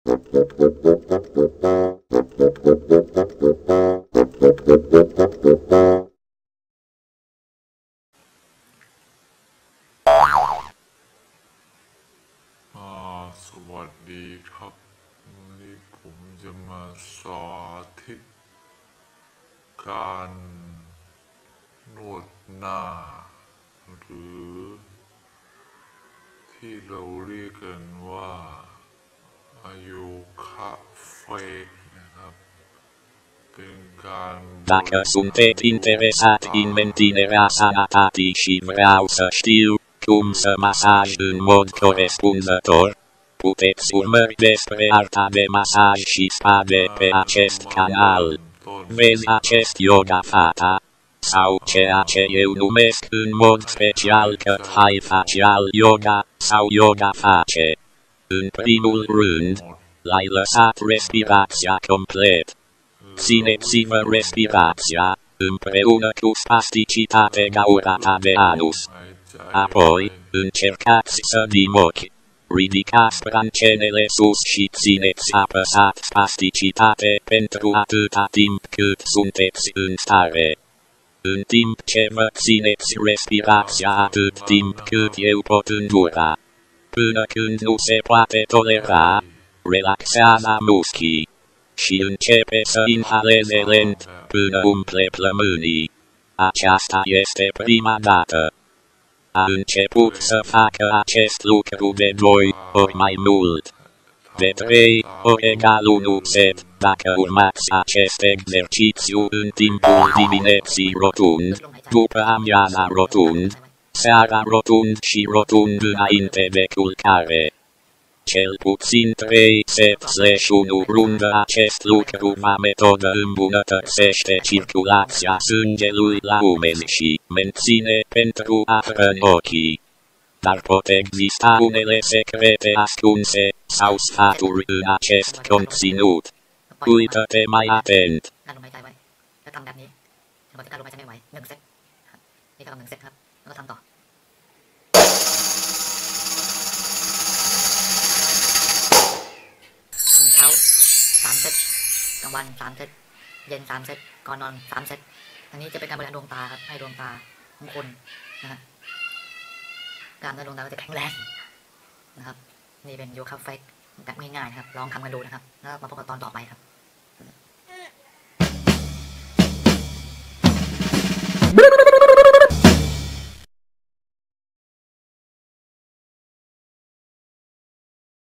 สวัสดีครับวันนี้ผมจะมาสาธิตการนวดหน้าหรือที่เราเรียกกันว่าโยคะเฟกนะครับเป็นการ Dacă sunteți interesat in menținerea sănătății și vreau să știu cum să masaj în mod corespunzător, puteți urmări despre arta de masaj și spa de pe acest canal. Vezi acest yoga fata, sau ceea ce eu numesc în mod special Thai facial yoga sau yoga face. În primul rând, l-ai lăsat respirația complet. Țineți-vă respirația, împreună cu spasticitate gaurata de anus. Apoi, încercați să din ochi. Ridicați brancenele sus și țineți apăsat spasticitate pentru atâta timp cât sunteți în stare. În timp ce vă țineți respirația atât timp cât eu pot îndura. Până când nu se poate tolera, relaxează muschii. Și începe să inhaleze lent până umple plămânii. Aceasta este prima dată. A început să facă acest lucru de 2 ori mai mult. De 3 ori egal 1 set, dacă urmați acest exercițiu în timpul dimineții rotund, după amiaza rotund, seara rotund și rotund înainte de culcare. Cel puțin 3 set/1 rundă acest lucru va metodă îmbunătățește circulația sângelui la umeri și menține pentru a hrăni ochii. Dar pot exista unele secrete ascunse sau sfaturi în acest conținut. Uită-te mai atent. การลมหายใจไว้แล้วทำแบบนี้จนกว่าจะการลมหายใจไม่ไหว1 เซตนี่ก็ทำ1 เซตครับแล้วก็ทำต่อเช้า3 เซตกลางวัน3 เซตเย็น3 เซตก่อนนอน3 เซตอันนี้จะเป็นการบริหารดวงตาครับให้ดวงตาของคนนะฮะการดวงตาก็จะแข็งแรงนะครับนี่เป็นโยคะเฟกแบบง่ายๆครับลองทำกันดูนะครับแล้วมาพบกันตอนต่อไปครับ